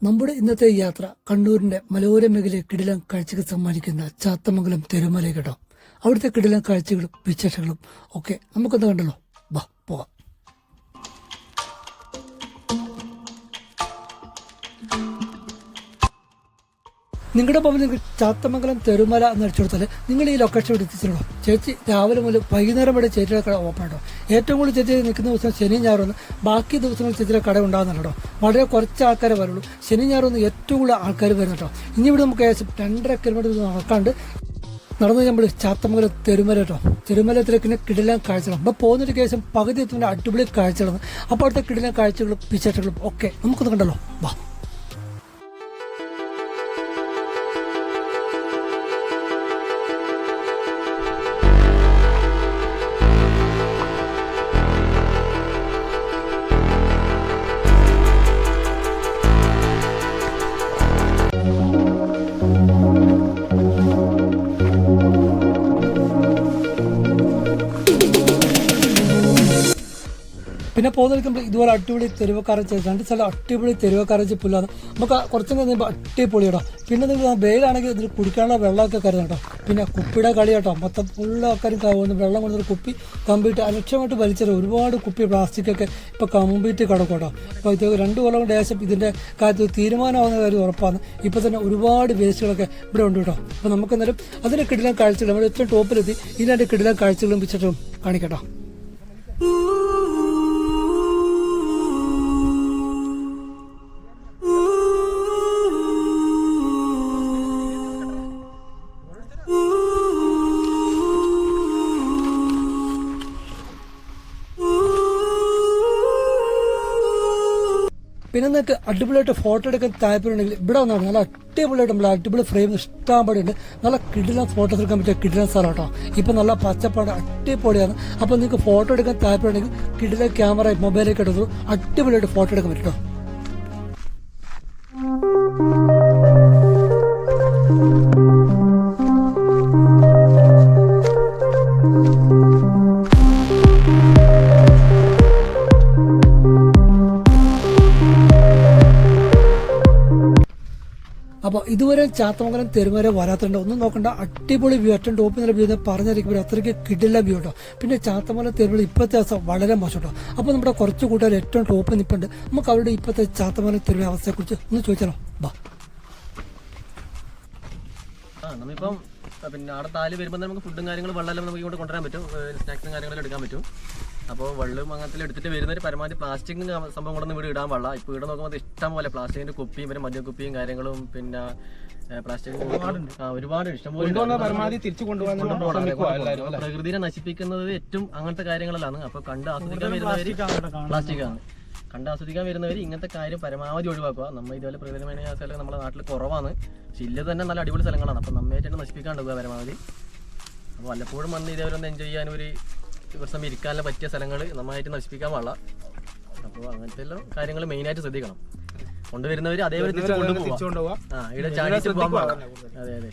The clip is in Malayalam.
നമ്മുടെ ഇന്നത്തെ യാത്ര കണ്ണൂരിന്റെ മലയോര മേഖലയെ കിടിലം കാഴ്ചകൾ സമ്മാനിക്കുന്ന ചാത്തമംഗലം തെരുമല കേട്ടോ. അവിടുത്തെ കിടിലം കാഴ്ചകളും വിശേഷങ്ങളും ഒക്കെ നമുക്കൊന്ന് കണ്ടല്ലോ. വാ പോവാം. നിങ്ങളുടെ മുമ്പിൽ നിങ്ങൾ ചാത്തമംഗലം തെരുമല എന്ന് അടിച്ചു കൊടുത്താൽ നിങ്ങൾ ഈ ലൊക്കേഷൻ ഇവിടെ എത്തിച്ചിട്ടുള്ളൂ. ചേച്ചി രാവിലെ മുതൽ വൈകുന്നേരം വരെ ചേച്ചിയുടെ കട ഓപ്പൺ കേട്ടോ. ഏറ്റവും കൂടുതൽ ചേച്ചി നിൽക്കുന്ന ദിവസം ശനി ഞായറൊന്ന്, ബാക്കി ദിവസങ്ങളിൽ ചേച്ചിയുടെ കട ഉണ്ടാകുന്നുണ്ടോ. വളരെ കുറച്ച് ആൾക്കാരെ വരുള്ളൂ. ശനി ഞായറൊന്ന് ഏറ്റവും കൂടുതൽ ആൾക്കാർ വരുന്നു കേട്ടോ. ഇനി ഇവിടെ നമുക്ക് ഏകദേശം 2.5 കിലോമീറ്റർ നടക്കാണ്ട് നടന്ന് നമ്മൾ ചാത്തമംഗലം തെരുമല കേട്ടോ. തെരുമലത്തിലേക്ക് കിടിലം കാഴ്ചകളും അപ്പോൾ പോകുന്നൊരു കേസം പകുതി എത്തുന്ന അടിപൊളി കാഴ്ചകളാണ്. അപ്പോൾ അവിടുത്തെ കിടിലം കാഴ്ചകളും വിശേഷങ്ങളും ഒക്കെ നമുക്കൊന്ന് കണ്ടല്ലോ. വാ. പിന്നെ പോകുന്ന ഇതുപോലെ അടിപൊളി തെരുവക്കാരച്ച് 2 സ്ഥലം അടിപൊളി തെരുവക്കാരച്ച് പുല്ലാണ്. നമുക്ക് കുറച്ചും കഴിയുമ്പോൾ അടിപൊളി കേട്ടോ. പിന്നെ നിങ്ങൾ വെയിലാണെങ്കിൽ ഇതിൽ കുടിക്കാനുള്ള വെള്ളമൊക്കെ കരുതണം കേട്ടോ. പിന്നെ കുപ്പിയുടെ കളി കേട്ടോ. മൊത്തം ഫുള്ള് ആൾക്കാരും വെള്ളം കൊണ്ടൊരു കുപ്പി കമ്പിയിട്ട് അലക്ഷ്യമായിട്ട് വലിച്ചെറിയും. ഒരുപാട് കുപ്പി പ്ലാസ്റ്റിക്കൊക്കെ ഇപ്പോൾ കമ്പിയിട്ട് കിടക്കും കേട്ടോ. അപ്പോൾ ഇത് 2 കൊല്ലം കൊണ്ട് ഏകദേശം ഇതിൻ്റെ കാര്യത്തിൽ തീരുമാനമാകുന്ന കാര്യം ഉറപ്പാണ്. ഇപ്പോൾ തന്നെ ഒരുപാട് വേസ്റ്റുകളൊക്കെ ഇവിടെ ഉണ്ട് കേട്ടോ. അപ്പോൾ നമുക്ക് എന്തായാലും അതിൻ്റെ കിടിലം കാഴ്ചകൾ നമ്മൾ ഏറ്റവും ടോപ്പിലെത്തി ഇതിൻ്റെ കിടിലം കാഴ്ചകളും വെച്ചിട്ടും കാണിക്കട്ടോ. പിന്നെ നിങ്ങൾക്ക് അടിപൊളിയായിട്ട് ഫോട്ടോ എടുക്കാൻ താല്പര്യമുണ്ടെങ്കിൽ ഇവിടെ വന്നാൽ നല്ല അടിപൊളിയായിട്ട് നമ്മൾ അടിപൊളി ഫ്രെയിം ഇഷ്ടംപാടി ഉണ്ട്. നല്ല കിടിലം ഫോട്ടോസ് എടുക്കാൻ പറ്റിയ കിടിലം സ്ഥലം കേട്ടോ. ഇപ്പം നല്ല പച്ചപ്പാട് അടിപൊളിയാണ്. അപ്പോൾ നിങ്ങൾക്ക് ഫോട്ടോ എടുക്കാൻ താല്പര്യമുണ്ടെങ്കിൽ കിടിലം ക്യാമറ മൊബൈലൊക്കെ എടുത്തു അടിപൊളിയായിട്ട് ഫോട്ടോ എടുക്കാൻ പറ്റും കേട്ടോ. അപ്പോൾ ഇതുവരെ ചാത്തമംഗലം തെരുമല വരാത്തുണ്ട്. ഒന്നും നോക്കണ്ട, അടിപൊളി വ്യൂ. ഏറ്റവും ടോപ്പിൽ നില വ്യൂ പറഞ്ഞിരിക്കുമ്പോൾ അത്രയ്ക്ക് കിടില വ്യൂ കേട്ടോ. പിന്നെ ചാത്തമംഗലം തെരുമല ഇപ്പോഴത്തെ അവസ്ഥ വളരെ മോശം കേട്ടോ. അപ്പോൾ നമ്മുടെ കുറച്ച് കൂട്ടുകാർ ഏറ്റവും ടോപ്പിൽ നിൽപ്പുണ്ട്. നമുക്ക് അവരുടെ ഇപ്പോഴത്തെ ചാത്തമംഗലം തെരുമല അവസ്ഥയെക്കുറിച്ച് ഒന്ന് ചോദിച്ചാലോ. ബാ. നമ്മളിപ്പം പിന്നെ അവിടെ താല് വരുമ്പോൾ നമുക്ക് ഫുഡും കാര്യങ്ങളും വെള്ളമെല്ലാം നമുക്ക് ഇങ്ങോട്ട് കൊണ്ടുവരാൻ പറ്റും. സ്നാക്സും കാര്യങ്ങളും എടുക്കാൻ പറ്റും. അപ്പോൾ വെള്ളം അങ്ങനത്തെ എടുത്തിട്ട് വരുന്നവർ പരമാവധി പ്ലാസ്റ്റിക്കിന് സംഭവം കൊണ്ടൊന്നും വീട് ഇടാൻ പാടില്ല. ഇപ്പോൾ ഇവിടെ നോക്കുമ്പോൾ ഇഷ്ടം പോലെ പ്ലാസ്റ്റിക്കിന്റെ കുപ്പിയും പിന്നെ മദ്യക്കുപ്പിയും കാര്യങ്ങളും പിന്നെ പ്ലാസ്റ്റിക് ഒരുപാട് ഇഷ്ടംപോലെ പ്രകൃതിയെ നശിപ്പിക്കുന്നത് ഏറ്റവും അങ്ങനത്തെ കാര്യങ്ങളിലാണ്. അപ്പോൾ കണ്ട് ആസ്വദിക്കാൻ വരുന്നവർ പ്ലാസ്റ്റിക്കാണ്. കണ്ട് ആസ്വദിക്കാൻ വരുന്നവർ ഇങ്ങനത്തെ കാര്യം പരമാവധി ഒഴിവാക്കുക. നമ്മൾ ഇതുപോലെ പ്രകൃതിമേഖല സ്ഥലം നമ്മുടെ നാട്ടിൽ കുറവാണ്. പക്ഷെ ഇല്ല തന്നെ നല്ല അടിപൊളി സ്ഥലങ്ങളാണ്. അപ്പോൾ നമ്മയായിട്ട് നശിപ്പിക്കാണ്ടിരിക്കുക പരമാവധി. അപ്പോൾ വല്ലപ്പോഴും വന്ന് ഇതേപോലെ ഒന്ന് എൻജോയ് ചെയ്യാനൊരു ദിവസം ഇരിക്കാനുള്ള പറ്റിയ സ്ഥലങ്ങൾ നന്നായിട്ട് നശിപ്പിക്കാൻ പാടില്ല. അപ്പോൾ അങ്ങനത്തെ എല്ലാം കാര്യങ്ങൾ മെയിനായിട്ട് ശ്രദ്ധിക്കണം. കൊണ്ടുവരുന്നവർ അതേപോലെ തിരിച്ചു കൊണ്ടുപോകാം. ഇവിടെ ചാടിച്ച് പോകാൻ പാടില്ല. അതെ അതെ.